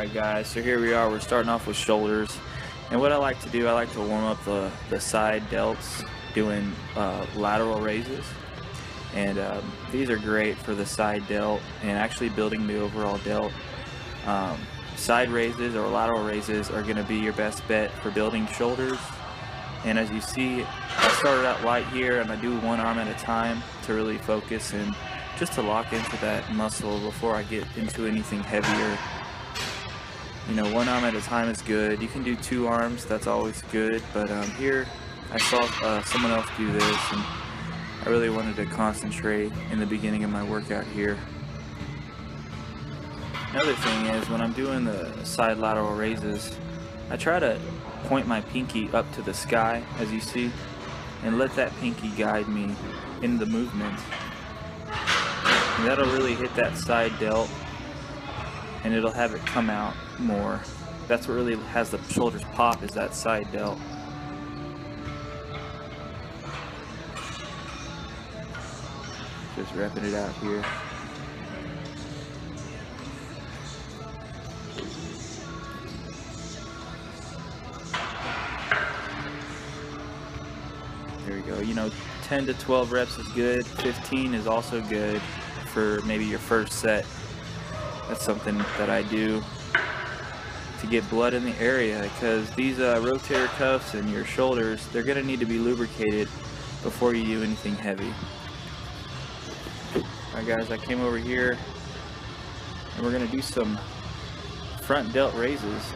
Alright guys, so here we are, we're starting off with shoulders. And what I like to do, I like to warm up the side delts doing lateral raises. And these are great for the side delt and actually building the overall delt. Side raises or lateral raises are going to be your best bet for building shoulders. And as you see, I started out light here and I do one arm at a time to really focus and just to lock into that muscle before I get into anything heavier. You know, one arm at a time is good. You can do two arms, that's always good. But here, I saw someone else do this, and I really wanted to concentrate in the beginning of my workout here. Another thing is, when I'm doing the side lateral raises, I try to point my pinky up to the sky, as you see, and let that pinky guide me in the movement. And that'll really hit that side delt, and it'll have it come out more. That's what really has the shoulders pop, is that side delt. Just repping it out here. There we go. You know, 10 to 12 reps is good. 15 is also good for maybe your first set. That's something that I do to get blood in the area, because these rotator cuffs and your shoulders, they're going to need to be lubricated before you do anything heavy. Alright guys, I came over here and we're going to do some front delt raises.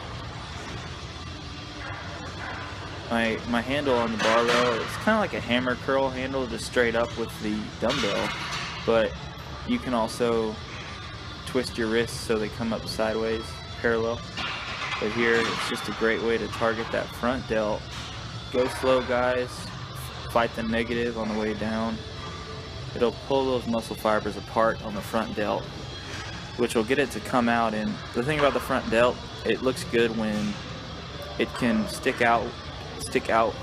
My handle on the barbell, it's kind of like a hammer curl handle, just straight up with the dumbbell, but you can also twist your wrists so they come up sideways, parallel. But here, it's just a great way to target that front delt. Go slow guys, fight the negative on the way down. It'll pull those muscle fibers apart on the front delt, which will get it to come out. And the thing about the front delt, it looks good when it can stick out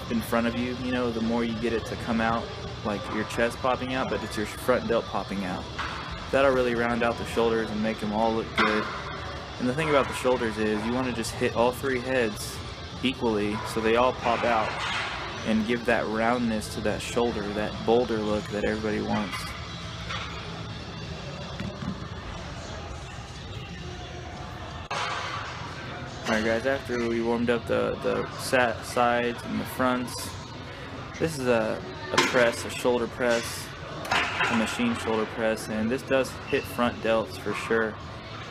in front of you. You know, the more you get it to come out, like your chest popping out, but it's your front delt popping out. That'll really round out the shoulders and make them all look good. And the thing about the shoulders is you want to just hit all three heads equally so they all pop out and give that roundness to that shoulder, that boulder look that everybody wants. Alright guys, after we warmed up the sides and the fronts, this is a press, a shoulder press, a machine shoulder press, and this does hit front delts for sure.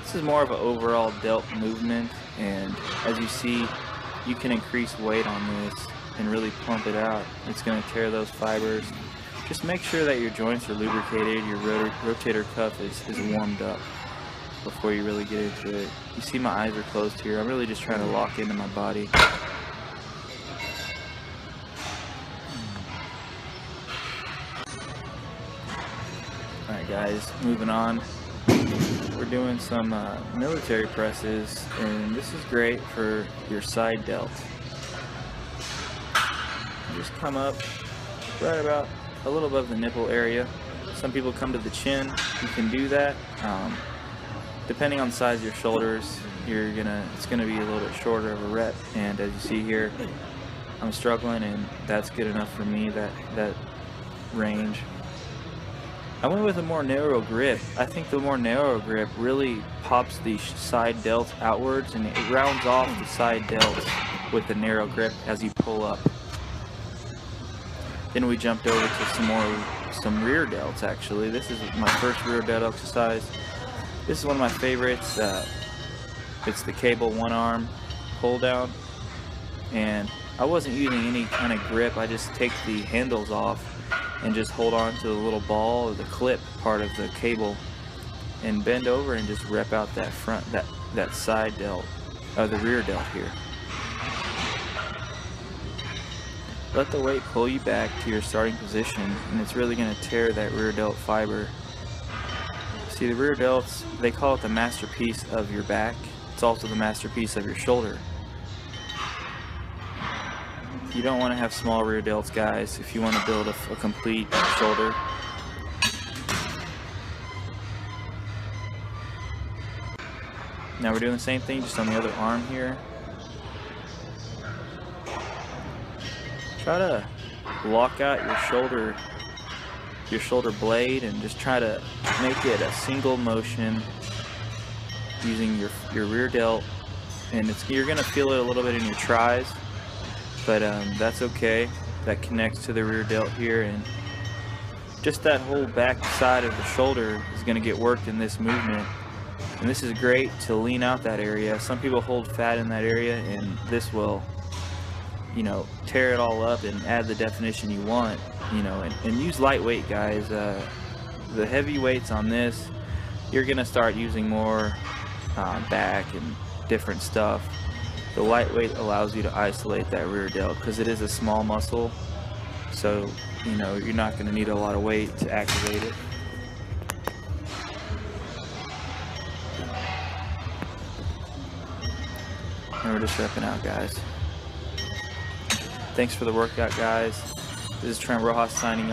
This is more of an overall delt movement, and as you see, you can increase weight on this and really pump it out. It's going to tear those fibers. Just make sure that your joints are lubricated, your rotator cuff is warmed up before you really get into it. You see my eyes are closed here. I'm really just trying to lock into my body. Alright guys, moving on. We're doing some military presses, and this is great for your side delt. Just come up right about a little above the nipple area. Some people come to the chin. You can do that. Depending on the size of your shoulders, it's gonna be a little bit shorter of a rep. And as you see here, I'm struggling, and that's good enough for me. That range. I went with a more narrow grip. I think the more narrow grip really pops the side delts outwards, and it rounds off the side delts with the narrow grip as you pull up. Then we jumped over to some rear delts. Actually, this is my first rear delt exercise. This is one of my favorites. It's the cable one arm pull down, and I wasn't using any kind of grip. I just take the handles off and just hold on to the little ball or the clip part of the cable and bend over and just rep out that front, that side delt, the rear delt here. Let the weight pull you back to your starting position, and it's really going to tear that rear delt fiber. See, the rear delts, they call it the masterpiece of your back. It's also the masterpiece of your shoulder. You don't want to have small rear delts, guys, if you want to build a complete shoulder. Now we're doing the same thing, just on the other arm here. Try to lock out your shoulder blade, and just try to make it a single motion using your rear delt. And you're gonna feel it a little bit in your tries, but that's okay. That connects to the rear delt here, and just that whole back side of the shoulder is gonna get worked in this movement. And this is great to lean out that area. Some people hold fat in that area, and this will, you know, tear it all up and add the definition you want, you know, and use lightweight, guys. The heavy weights on this, you're gonna start using more back and different stuff. The lightweight allows you to isolate that rear delt because it is a small muscle, so you know you're not going to need a lot of weight to activate it. And we're just repping out, guys. Thanks for the workout, guys. This is Trent Rojas signing off.